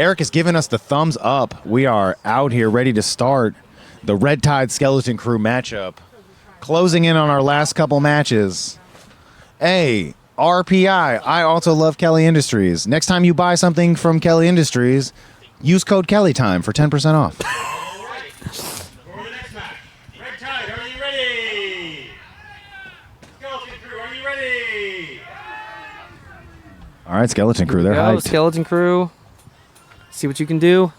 Eric has given us the thumbs up. We are out here ready to start the Red Tide Skeleton Crew matchup. Closing in on our last couple matches. Hey, RPI, I also love Kelly Industries. Next time you buy something from Kelly Industries, use code KellyTime for 10% off. For the next match, Red Tide, are you ready? Skeleton Crew, are you ready? All right, Skeleton Crew, they're hyped. Skeleton Crew. See what you can do.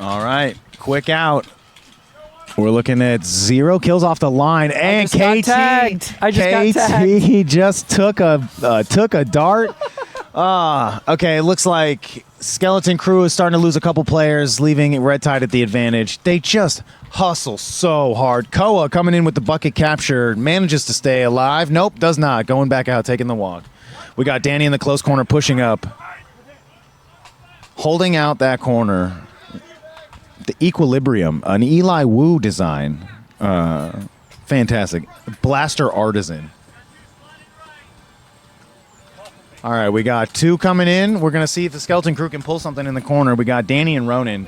All right, quick out. We're looking at 0 kills off the line, and KT got tagged. I just got tagged. just took a dart. Okay, it looks like Skeleton Crew is starting to lose a couple players, leaving Red Tide at the advantage. They just hustle so hard. Koa coming in with the bucket capture, manages to stay alive. Nope, does not. Going back out, taking the walk. We got Danny in the close corner pushing up, holding out that corner. The Equilibrium, an Eli Wu design. Fantastic. Blaster Artisan. All right, we got 2 coming in. We're going to see if the Skeleton Crew can pull something in the corner. We got Danny and Ronan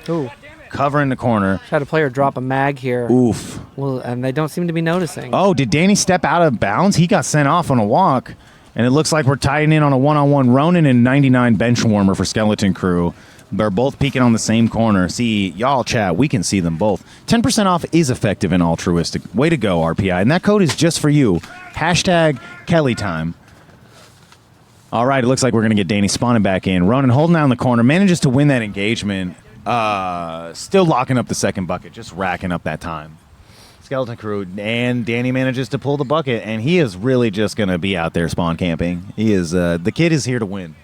covering the corner. Had a player drop a mag here. Oof. Well, and they don't seem to be noticing. Oh, did Danny step out of bounds? He got sent off on a walk. And it looks like we're tying in on a one-on-one. Ronan and 99 bench warmer for Skeleton Crew. They're both peeking on the same corner. See, y'all chat, we can see them both. 10% off is effective and altruistic. Way to go, RPI. And that code is just for you. Hashtag KellyTime. All right, it looks like we're going to get Danny spawning back in. Ronan holding down the corner, manages to win that engagement. Still locking up the second bucket, just racking up that time. Skeleton Crew, and Danny manages to pull the bucket, and he is really just going to be out there spawn camping. He is, the kid is here to win.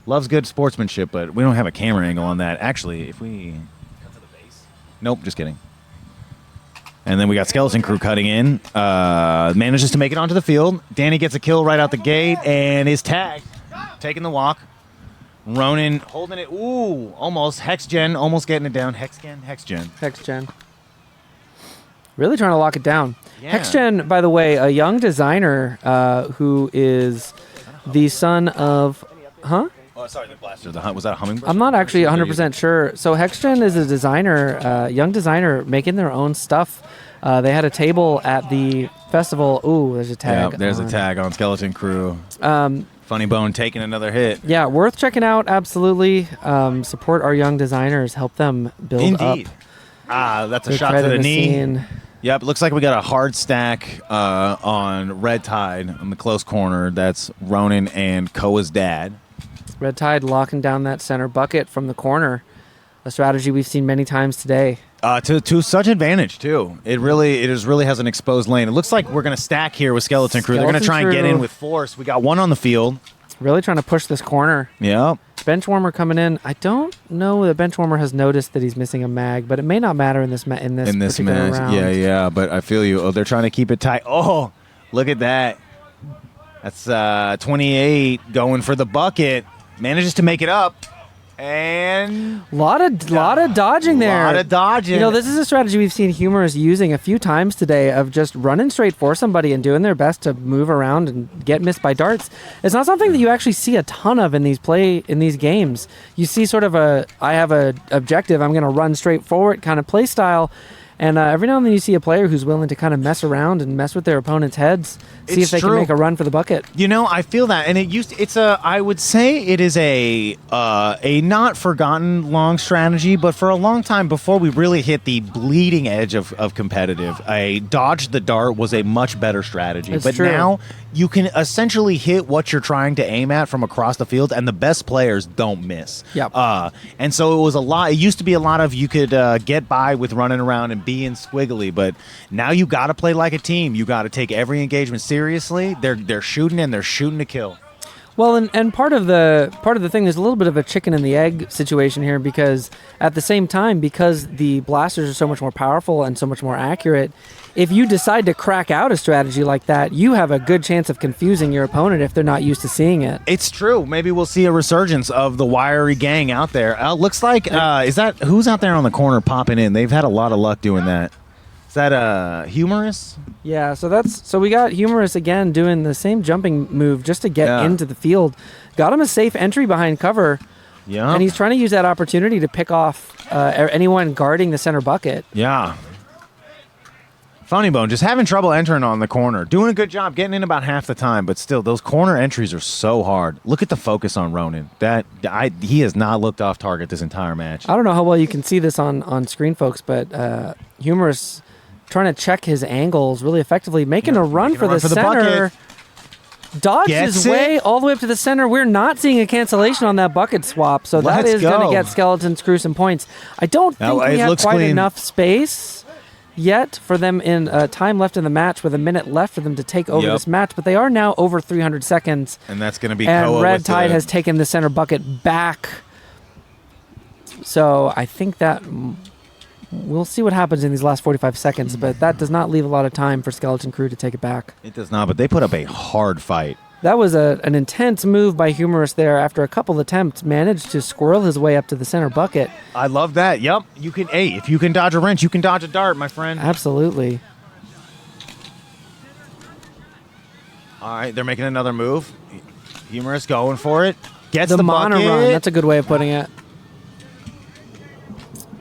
Loves good sportsmanship, but we don't have a camera angle on that. Actually, if we cut to the base. Nope, just kidding. And then we got Skeleton Crew cutting in. Manages to make it onto the field. Danny gets a kill right out the gate and is tagged. Taking the walk. Ronan holding it. Ooh, almost. Hexgen, almost getting it down. Hexgen. Really trying to lock it down. Yeah. Hexgen, by the way, a young designer who is the son of... Huh? Oh, sorry, the blaster. Was that a hummingbird? I'm not actually 100% sure. So Hexgen is a designer, young designer, making their own stuff. They had a table at the festival. Ooh, there's a tag. Yeah, there's a tag on Skeleton Crew. Funny Bone taking another hit. Yeah, worth checking out, absolutely. Support our young designers. Help them build up. Indeed. That's a shot to the knee. Yep, looks like we got a hard stack on Red Tide on the close corner. That's Ronan and Koa's dad. Red Tide locking down that center bucket from the corner. A strategy we've seen many times today. To such advantage, too. It really has an exposed lane. It looks like we're going to stack here with Skeleton Crew. They're going to try and get in with force. We got one on the field. Really trying to push this corner. Yep. Benchwarmer coming in. I don't know that Benchwarmer has noticed that he's missing a mag, but it may not matter in this particular match. round. Yeah, but I feel you. Oh, they're trying to keep it tight. Oh, look at that. That's 28 going for the bucket. Manages to make it up. And lot of dodging there. A lot of dodging. You know, this is a strategy we've seen Humorous using a few times today of just running straight for somebody and doing their best to move around and get missed by darts. It's not something that you actually see a ton of in these games. You see sort of I have a objective, I'm going to run straight forward kind of play style. And every now and then you see a player who's willing to kind of mess around and mess with their opponent's heads, see if they can make a run for the bucket. You know, I feel that, and I would say it is a not forgotten long strategy, but for a long time before we really hit the bleeding edge of competitive, a dodge the dart was a much better strategy. It's but true. Now you can essentially hit what you're trying to aim at from across the field, and the best players don't miss. Yep. And so it was a lot. It used to be a lot of you could get by with running around and being squiggly, but now you got to play like a team. You got to take every engagement seriously. They're shooting and they're shooting to kill. Well, and part of the thing, there's a little bit of a chicken and the egg situation here, because at the same time, because the blasters are so much more powerful and so much more accurate, if you decide to crack out a strategy like that, you have a good chance of confusing your opponent if they're not used to seeing it. It's true. Maybe we'll see a resurgence of the wiry gang out there. Looks like, who's out there on the corner popping in? They've had a lot of luck doing that. Is that humorous? Yeah, so we got Humorous again doing the same jumping move just to get into the field. Got him a safe entry behind cover. Yeah. And he's trying to use that opportunity to pick off anyone guarding the center bucket. Yeah. Funny Bone just having trouble entering on the corner. Doing a good job getting in about half the time, but still, those corner entries are so hard. Look at the focus on Ronan. He has not looked off target this entire match. I don't know how well you can see this on screen, folks, but Humorous trying to check his angles really effectively, making a run for the center. Dodged his way all the way up to the center. We're not seeing a cancellation on that bucket swap, so that is going to get Skeleton Screw some points. I don't think we have quite enough space yet for them in time left in the match with a minute left for them to take over this match, but they are now over 300 seconds. And that's going to be and Red Tide has taken the center bucket back. So I think that we'll see what happens in these last 45 seconds, but that does not leave a lot of time for Skeleton Crew to take it back. It does not, but they put up a hard fight. That was an intense move by Humorous there. After a couple attempts, managed to squirrel his way up to the center bucket. I love that. Yep. If you can dodge a wrench, you can dodge a dart, my friend. Absolutely. All right, they're making another move. Humorous going for it. Gets the mono bucket. run. That's a good way of putting it.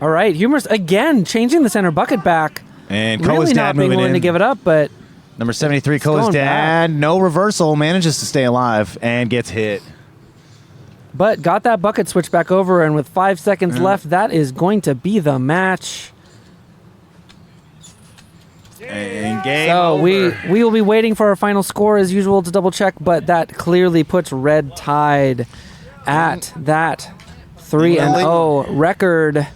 All right, Humorous again changing the center bucket back. And really Koa's dad not being willing to give it up, but number 73, Koa's dad, no reversal, manages to stay alive and gets hit. But got that bucket switch back over, and with 5 seconds left, that is going to be the match. And game so over. we will be waiting for our final score as usual to double check, but that clearly puts Red Tide at that 3-0 record.